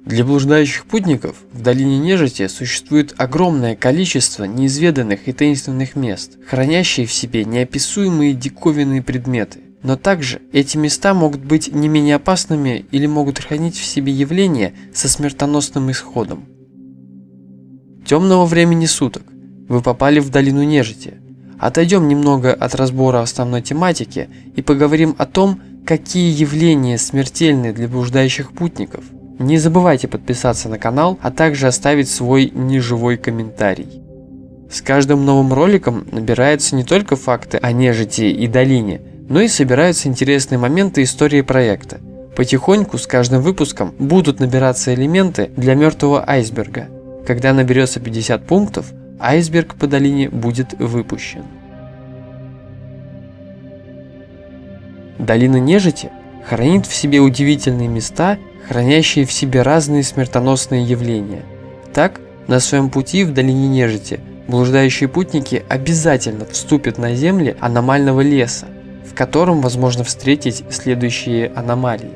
Для блуждающих путников в долине нежити существует огромное количество неизведанных и таинственных мест, хранящие в себе неописуемые диковинные предметы. Но также эти места могут быть не менее опасными или могут хранить в себе явления со смертоносным исходом. Темного времени суток. Вы попали в долину нежити. Отойдем немного от разбора основной тематики и поговорим о том, какие явления смертельны для блуждающих путников. Не забывайте подписаться на канал, а также оставить свой неживой комментарий. С каждым новым роликом набираются не только факты о нежити и долине, но и собираются интересные моменты истории проекта. Потихоньку с каждым выпуском будут набираться элементы для мертвого айсберга. Когда наберется 50 пунктов, айсберг по долине будет выпущен. Долина нежити хранит в себе удивительные места, хранящие в себе разные смертоносные явления. Так, на своем пути в долине нежити блуждающие путники обязательно вступят на земли аномального леса, в котором возможно встретить следующие аномалии.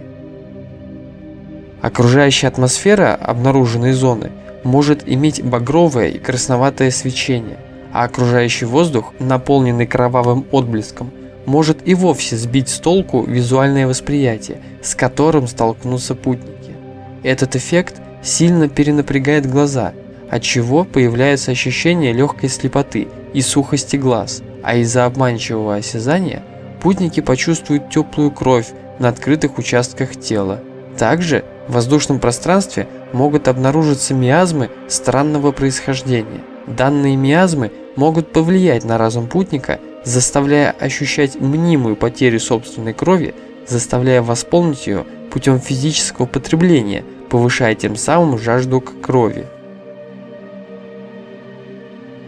Окружающая атмосфера обнаруженной зоны может иметь багровое и красноватое свечение, а окружающий воздух, наполненный кровавым отблеском, может и вовсе сбить с толку визуальное восприятие, с которым столкнутся путники. Этот эффект сильно перенапрягает глаза, отчего появляется ощущение легкой слепоты и сухости глаз, а из-за обманчивого осязания путники почувствуют теплую кровь на открытых участках тела. Также в воздушном пространстве могут обнаружиться миазмы странного происхождения. Данные миазмы могут повлиять на разум путника, заставляя ощущать мнимую потерю собственной крови, заставляя восполнить ее путем физического потребления, повышая тем самым жажду к крови.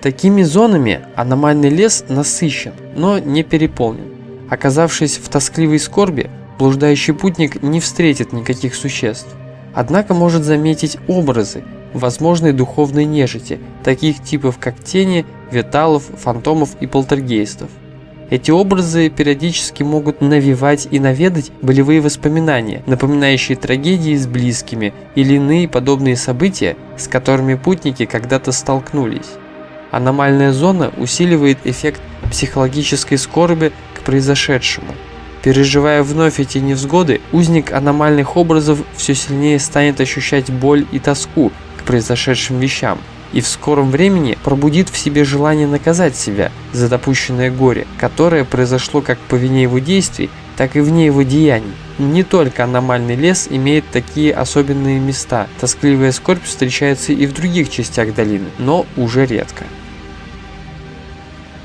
Такими зонами аномальный лес насыщен, но не переполнен. Оказавшись в тоскливой скорби, блуждающий путник не встретит никаких существ, однако может заметить образы возможной духовной нежити, таких типов как тени, виталов, фантомов и полтергейстов. Эти образы периодически могут навевать и наведать болевые воспоминания, напоминающие трагедии с близкими или иные подобные события, с которыми путники когда-то столкнулись. Аномальная зона усиливает эффект психологической скорби к произошедшему. Переживая вновь эти невзгоды, узник аномальных образов все сильнее станет ощущать боль и тоску к произошедшим вещам, и в скором времени пробудит в себе желание наказать себя за допущенное горе, которое произошло как по вине его действий, так и вне его деяний. Не только аномальный лес имеет такие особенные места, тоскливая скорбь встречается и в других частях долины, но уже редко.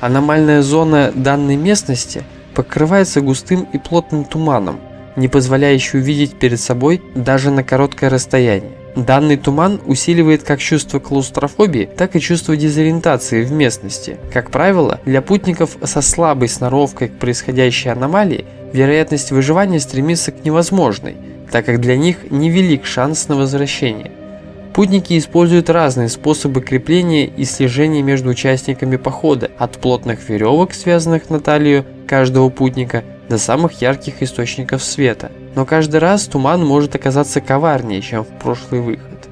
Аномальная зона данной местности покрывается густым и плотным туманом, не позволяющий увидеть перед собой даже на короткое расстояние. Данный туман усиливает как чувство клаустрофобии, так и чувство дезориентации в местности. Как правило, для путников со слабой сноровкой к происходящей аномалии вероятность выживания стремится к невозможной, так как для них невелик шанс на возвращение. Путники используют разные способы крепления и слежения между участниками похода, от плотных веревок, связанных на талию каждого путника, до самых ярких источников света. Но каждый раз туман может оказаться коварнее, чем в прошлый выход.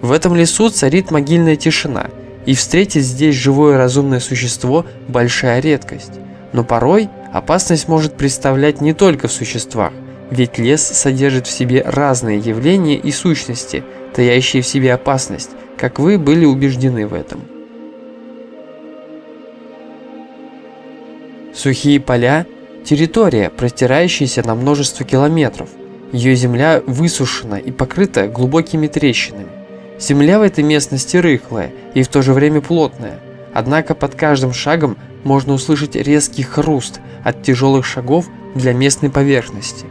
В этом лесу царит могильная тишина, и встретить здесь живое разумное существо – большая редкость. Но порой опасность может представлять не только в существах, ведь лес содержит в себе разные явления и сущности, таящие в себе опасность, как вы были убеждены в этом. Сухие поля – территория, простирающаяся на множество километров. Ее земля высушена и покрыта глубокими трещинами. Земля в этой местности рыхлая и в то же время плотная, однако под каждым шагом можно услышать резкий хруст от тяжелых шагов для местной поверхности.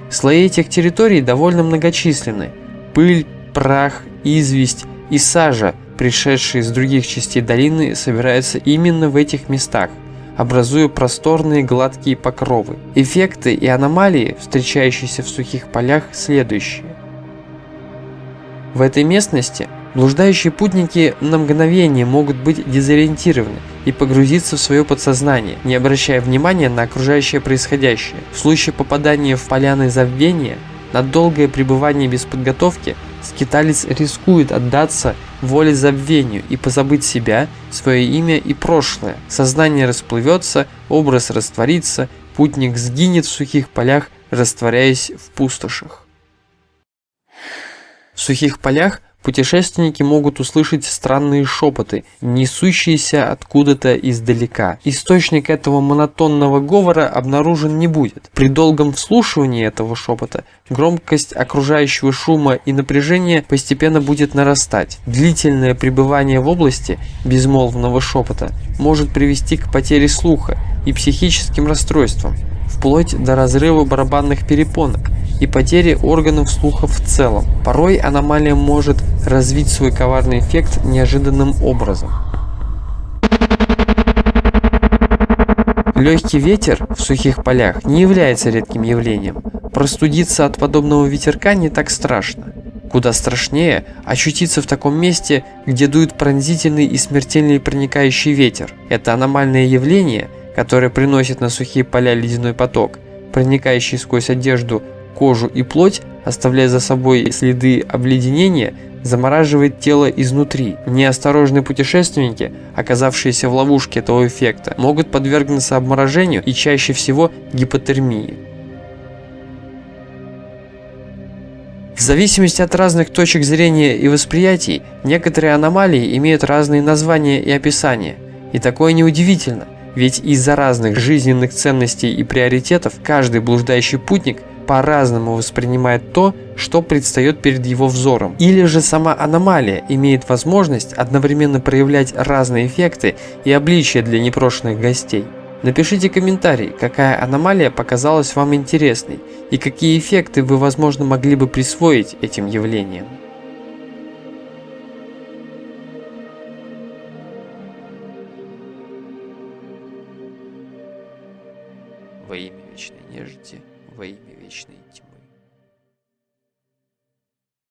Слои этих территорий довольно многочисленны. Пыль, прах, известь и сажа, пришедшие из других частей долины, собираются именно в этих местах, образуя просторные гладкие покровы. Эффекты и аномалии, встречающиеся в сухих полях, следующие. В этой местности Блуждающие путники на мгновение могут быть дезориентированы и погрузиться в свое подсознание, не обращая внимания на окружающее происходящее. В случае попадания в поляны забвения, на долгое пребывание без подготовки, скиталец рискует отдаться воле забвению и позабыть себя, свое имя и прошлое. Сознание расплывется, образ растворится, путник сгинет в сухих полях, растворяясь в пустошах. В сухих полях путешественники могут услышать странные шепоты, несущиеся откуда-то издалека. Источник этого монотонного говора обнаружен не будет. При долгом вслушивании этого шепота громкость окружающего шума и напряжения постепенно будет нарастать. Длительное пребывание в области безмолвного шепота может привести к потере слуха и психическим расстройствам, вплоть до разрыва барабанных перепонок и потери органов слуха в целом. Порой аномалия может развить свой коварный эффект неожиданным образом. Легкий ветер в сухих полях не является редким явлением. Простудиться от подобного ветерка не так страшно. Куда страшнее очутиться в таком месте, где дует пронзительный и смертельный проникающий ветер. Это аномальное явление, которое приносит на сухие поля ледяной поток, проникающий сквозь одежду, кожу и плоть, оставляя за собой следы обледенения, замораживает тело изнутри. Неосторожные путешественники, оказавшиеся в ловушке этого эффекта, могут подвергнуться обморожению и чаще всего гипотермии. В зависимости от разных точек зрения и восприятий, некоторые аномалии имеют разные названия и описания. И такое неудивительно, ведь из-за разных жизненных ценностей и приоритетов каждый блуждающий путник по-разному воспринимает то, что предстает перед его взором. Или же сама аномалия имеет возможность одновременно проявлять разные эффекты и обличия для непрошенных гостей. Напишите комментарий, какая аномалия показалась вам интересной и какие эффекты вы, возможно, могли бы присвоить этим явлениям. Во имя вечной нежити, во имя вечной тьмы.